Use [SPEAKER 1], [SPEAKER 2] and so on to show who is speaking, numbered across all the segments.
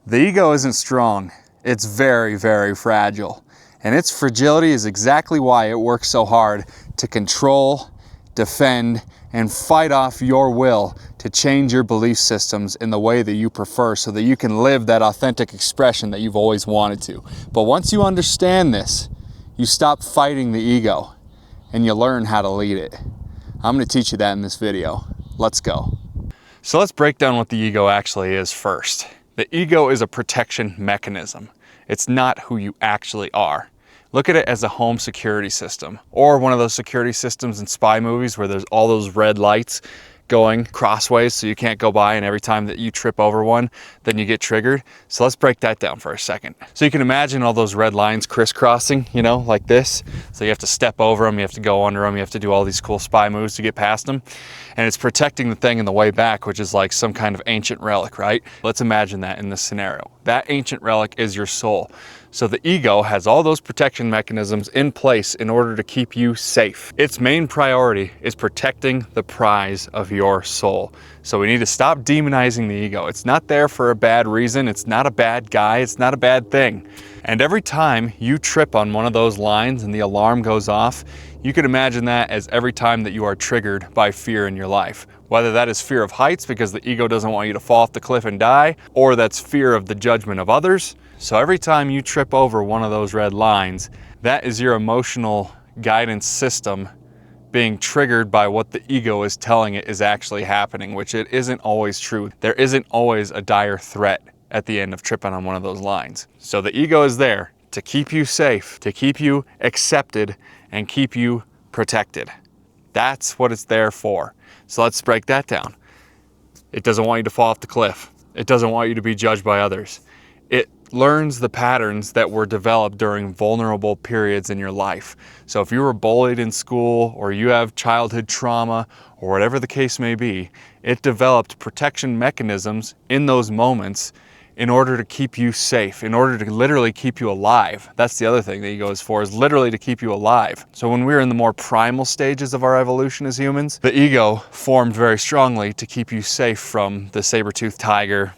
[SPEAKER 1] The ego isn't strong. It's very, very fragile. And its fragility is exactly why it works so hard to control, defend, and fight off your will to change your belief systems in the way that you prefer so that you can live that authentic expression that you've always wanted to. But once you understand this, you stop fighting the ego and you learn how to lead it. I'm going to teach you that in this video. Let's go. So let's break down what the ego actually is first. The ego is a protection mechanism. It's not who you actually are. Look at it as a home security system, or one of those security systems in spy movies where there's all those red lights going crossways so you can't go by, and every time that you trip over one, then you get triggered. So let's break that down for a second. So you can imagine all those red lines crisscrossing, you know, like this. So you have to step over them, you have to go under them, you have to do all these cool spy moves to get past them. And it's protecting the thing in the way back, which is like some kind of ancient relic, right? Let's imagine that in this scenario. That ancient relic is your soul. So the ego has all those protection mechanisms in place in order to keep you safe. Its main priority is protecting the prize of your soul. So we need to stop demonizing the ego. It's not there for a bad reason. It's not a bad guy. It's not a bad thing. And every time you trip on one of those lines and the alarm goes off, you could imagine that as every time that you are triggered by fear in your life. Whether that is fear of heights because the ego doesn't want you to fall off the cliff and die, or that's fear of the judgment of others. So every time you trip over one of those red lines, that is your emotional guidance system being triggered by what the ego is telling it is actually happening, which it isn't always true. There isn't always a dire threat at the end of tripping on one of those lines. So the ego is there to keep you safe, to keep you accepted, and keep you protected. That's what it's there for. So let's break that down. It doesn't want you to fall off the cliff. It doesn't want you to be judged by others. It learns the patterns that were developed during vulnerable periods in your life. So if you were bullied in school, or you have childhood trauma, or whatever the case may be, it developed protection mechanisms in those moments in order to keep you safe, in order to literally keep you alive. That's the other thing the ego is for, is literally to keep you alive. So when we're in the more primal stages of our evolution as humans, the ego formed very strongly to keep you safe from the saber-toothed tiger,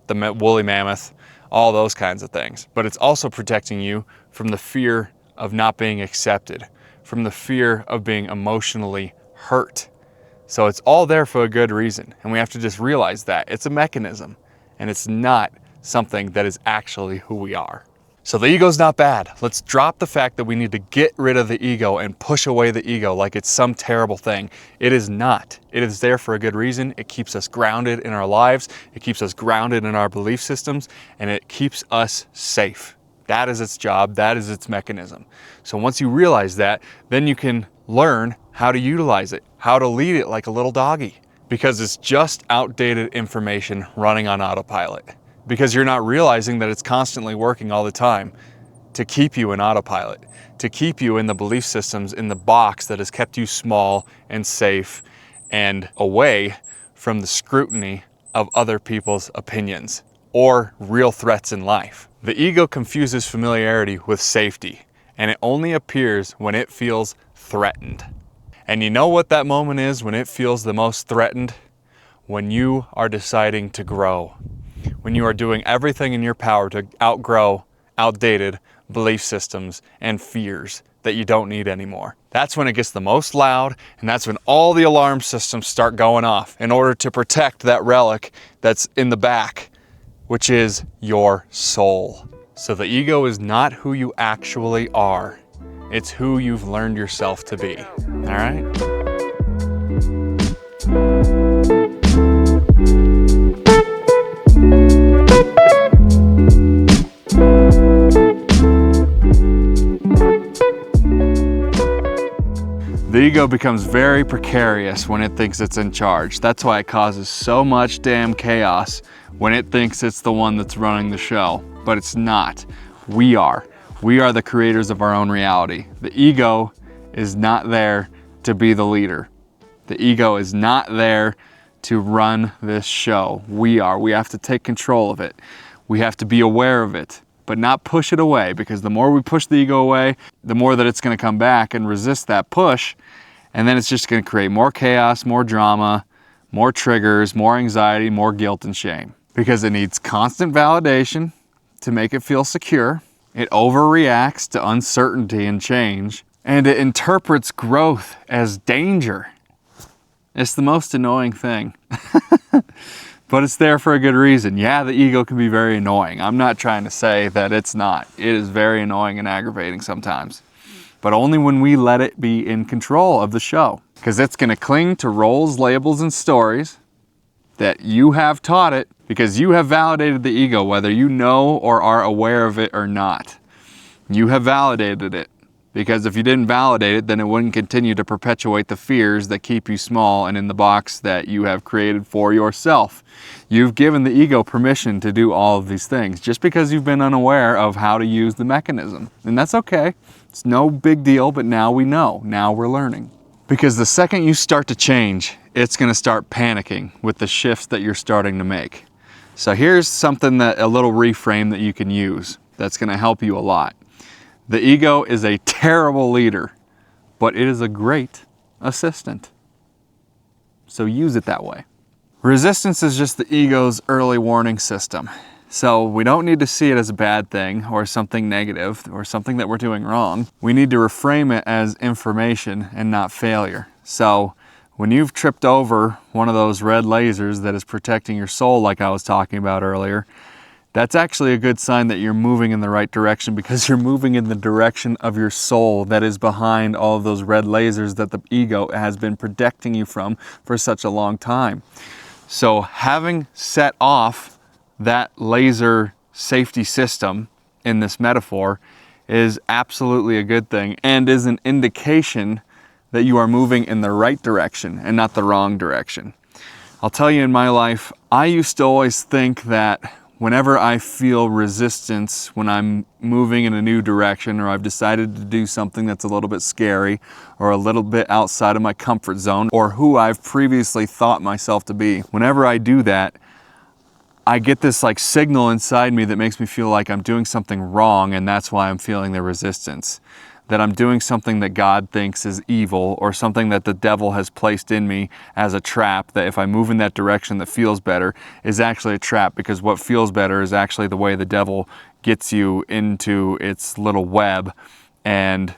[SPEAKER 1] the woolly mammoth, all those kinds of things. But it's also protecting you from the fear of not being accepted, from the fear of being emotionally hurt. So it's all there for a good reason. And we have to just realize that it's a mechanism and it's not something that is actually who we are. So the ego's not bad. Let's drop the fact that we need to get rid of the ego and push away the ego like it's some terrible thing. It is not. It is there for a good reason. It keeps us grounded in our lives. It keeps us grounded in our belief systems, and it keeps us safe. That is its job. That is its mechanism. So once you realize that, then you can learn how to utilize it, how to lead it like a little doggy, because it's just outdated information running on autopilot. Because you're not realizing that it's constantly working all the time to keep you in autopilot, to keep you in the belief systems in the box that has kept you small and safe and away from the scrutiny of other people's opinions or real threats in life. The ego confuses familiarity with safety, and it only appears when it feels threatened. And you know what that moment is when it feels the most threatened? When you are deciding to grow. When you are doing everything in your power to outgrow outdated belief systems and fears that you don't need anymore. That's when it gets the most loud, and that's when all the alarm systems start going off in order to protect that relic that's in the back, which is your soul. So the ego is not who you actually are. It's who you've learned yourself to be. All right? The ego becomes very precarious when it thinks it's in charge. That's why it causes so much damn chaos when it thinks it's the one that's running the show. But it's not. We are. We are the creators of our own reality. The ego is not there to be the leader. The ego is not there to run this show. We are. We have to take control of it. We have to be aware of it, but not push it away, because the more we push the ego away, the more that it's going to come back and resist that push, and then it's just going to create more chaos, more drama, more triggers, more anxiety, more guilt and shame. because it needs constant validation to make it feel secure. It overreacts to uncertainty and change, and it interprets growth as danger. It's the most annoying thing, but it's there for a good reason. Yeah, the ego can be very annoying. I'm not trying to say that it's not. It is very annoying and aggravating sometimes, but only when we let it be in control of the show, because it's going to cling to roles, labels, and stories that you have taught it, because you have validated the ego, whether you know or are aware of it or not. You have validated it, because if you didn't validate it, then it wouldn't continue to perpetuate the fears that keep you small and in the box that you have created for yourself. You've given the ego permission to do all of these things just because you've been unaware of how to use the mechanism. And that's okay. It's no big deal, but now we know. Now we're learning. Because the second you start to change, it's going to start panicking with the shifts that you're starting to make. So here's something a little reframe that you can use that's going to help you a lot. The ego is a terrible leader, but it is a great assistant. So use it that way. Resistance is just the ego's early warning system. So we don't need to see it as a bad thing or something negative or something that we're doing wrong. We need to reframe it as information and not failure. So when you've tripped over one of those red lasers that is protecting your soul, like I was talking about earlier, that's actually a good sign that you're moving in the right direction, because you're moving in the direction of your soul that is behind all of those red lasers that the ego has been protecting you from for such a long time. So having set off that laser safety system in this metaphor is absolutely a good thing, and is an indication that you are moving in the right direction and not the wrong direction. I'll tell you, in my life, I used to always think that whenever I feel resistance, when I'm moving in a new direction, or I've decided to do something that's a little bit scary or a little bit outside of my comfort zone or who I've previously thought myself to be, whenever I do that, I get this like signal inside me that makes me feel like I'm doing something wrong, and that's why I'm feeling the resistance. That I'm doing something that God thinks is evil, or something that the devil has placed in me as a trap, that if I move in that direction that feels better is actually a trap, because what feels better is actually the way the devil gets you into its little web and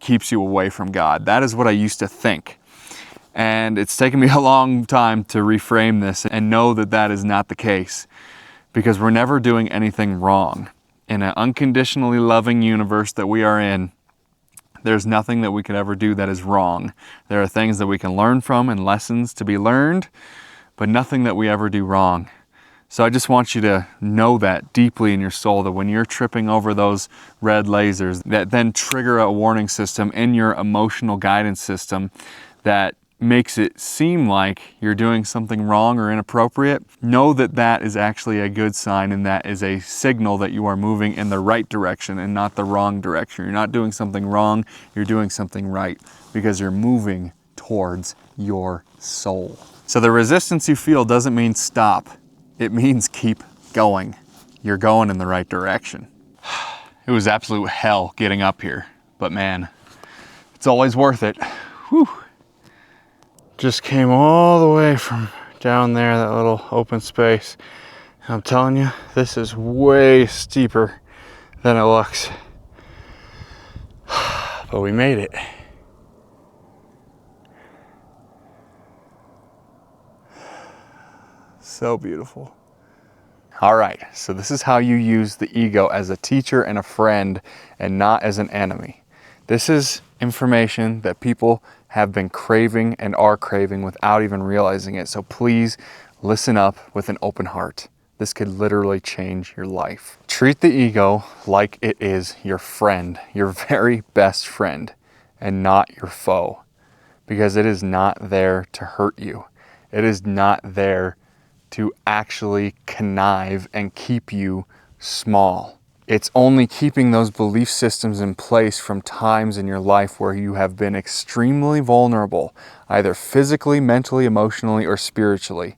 [SPEAKER 1] keeps you away from God. That is what I used to think. And it's taken me a long time to reframe this and know that that is not the case, because we're never doing anything wrong. In an unconditionally loving universe that we are in, there's nothing that we could ever do that is wrong. There are things that we can learn from and lessons to be learned, but nothing that we ever do wrong. So I just want you to know that deeply in your soul, that when you're tripping over those red lasers that then trigger a warning system in your emotional guidance system that makes it seem like you're doing something wrong or inappropriate, know that that is actually a good sign, and that is a signal that you are moving in the right direction and not the wrong direction. You're not doing something wrong, you're doing something right, because you're moving towards your soul. So the resistance you feel doesn't mean stop. It means keep going. You're going in the right direction. It was absolute hell getting up here, but man, it's always worth it. Whew. Just came all the way from down there, that little open space. I'm telling you, this is way steeper than it looks. But we made it. So beautiful. All right, so this is how you use the ego as a teacher and a friend, and not as an enemy. This is information that people have been craving and are craving without even realizing it. So please listen up with an open heart. This could literally change your life. Treat the ego like it is your friend, your very best friend, and not your foe, because it is not there to hurt you. It is not there to actually connive and keep you small. It's only keeping those belief systems in place from times in your life where you have been extremely vulnerable, either physically, mentally, emotionally, or spiritually.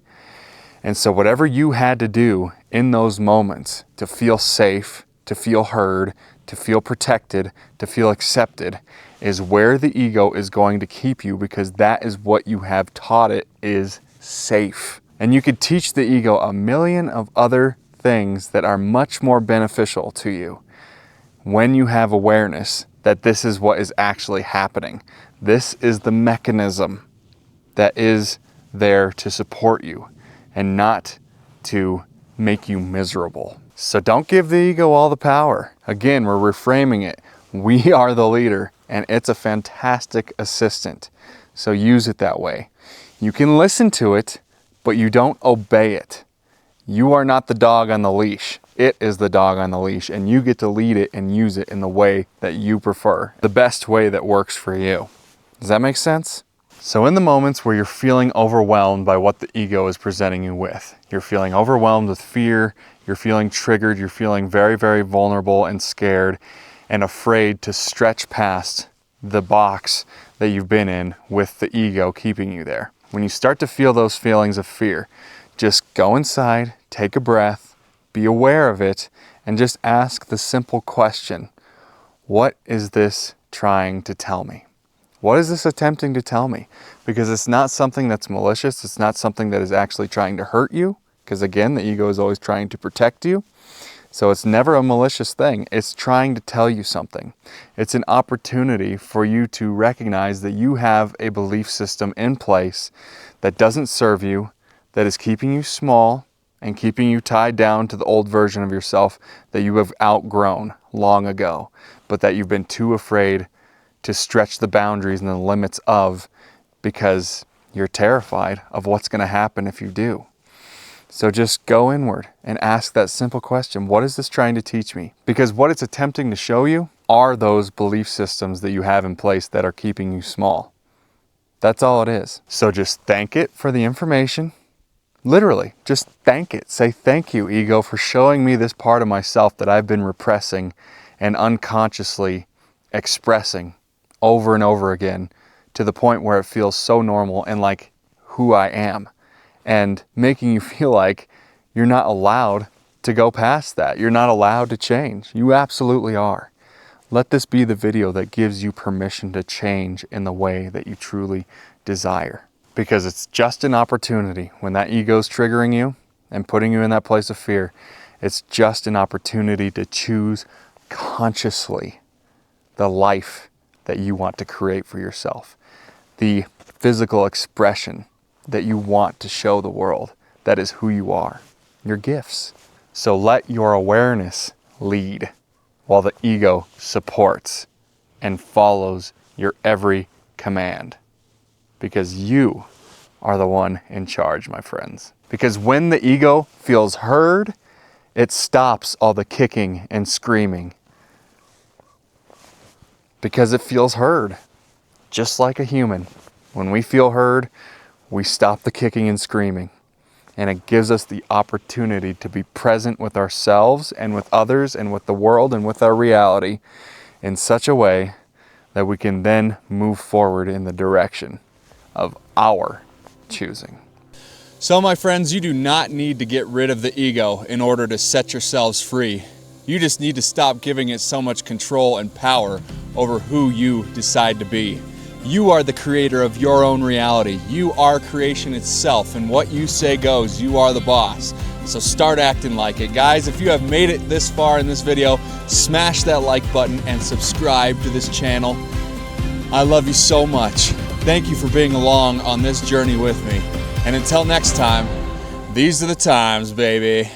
[SPEAKER 1] And so whatever you had to do in those moments to feel safe, to feel heard, to feel protected, to feel accepted, is where the ego is going to keep you, because that is what you have taught it is safe. And you could teach the ego a million of other things that are much more beneficial to you when you have awareness that this is what is actually happening. This is the mechanism that is there to support you and not to make you miserable. So don't give the ego all the power. Again, we're reframing it. We are the leader, and it's a fantastic assistant. So use it that way. You can listen to it, but you don't obey it. You are not the dog on the leash. It is the dog on the leash, and you get to lead it and use it in the way that you prefer, the best way that works for you. Does that make sense? So in the moments where you're feeling overwhelmed by what the ego is presenting you with, you're feeling overwhelmed with fear, you're feeling triggered, you're feeling very, very vulnerable and scared and afraid to stretch past the box that you've been in with the ego keeping you there. When you start to feel those feelings of fear, just go inside, take a breath, be aware of it, and just ask the simple question, what is this trying to tell me? What is this attempting to tell me? Because it's not something that's malicious. It's not something that is actually trying to hurt you. Because again, the ego is always trying to protect you. So it's never a malicious thing. It's trying to tell you something. It's an opportunity for you to recognize that you have a belief system in place that doesn't serve you, that is keeping you small and keeping you tied down to the old version of yourself that you have outgrown long ago, but that you've been too afraid to stretch the boundaries and the limits of because you're terrified of what's going to happen if you do. So just go inward and ask that simple question, what is this trying to teach me? Because what it's attempting to show you are those belief systems that you have in place that are keeping you small. That's all it is. So just thank it for the information. Literally, just thank it. Say, thank you, ego, for showing me this part of myself that I've been repressing and unconsciously expressing over and over again to the point where it feels so normal and like who I am, and making you feel like you're not allowed to go past that. You're not allowed to change. You absolutely are. Let this be the video that gives you permission to change in the way that you truly desire. Because it's just an opportunity. When that ego's triggering you and putting you in that place of fear, it's just an opportunity to choose consciously the life that you want to create for yourself. The physical expression that you want to show the world. That is who you are. Your gifts. So let your awareness lead while the ego supports and follows your every command. Because you are the one in charge, my friends. Because when the ego feels heard, it stops all the kicking and screaming. Because it feels heard, just like a human. When we feel heard, we stop the kicking and screaming. And it gives us the opportunity to be present with ourselves and with others and with the world and with our reality in such a way that we can then move forward in the direction of our choosing. So my friends, you do not need to get rid of the ego in order to set yourselves free. You just need to stop giving it so much control and power over who you decide to be. You are the creator of your own reality. You are creation itself, and what you say goes. You are the boss. So start acting like it. Guys, if you have made it this far in this video, smash that like button and subscribe to this channel. I love you so much. Thank you for being along on this journey with me. And until next time, these are the times, baby.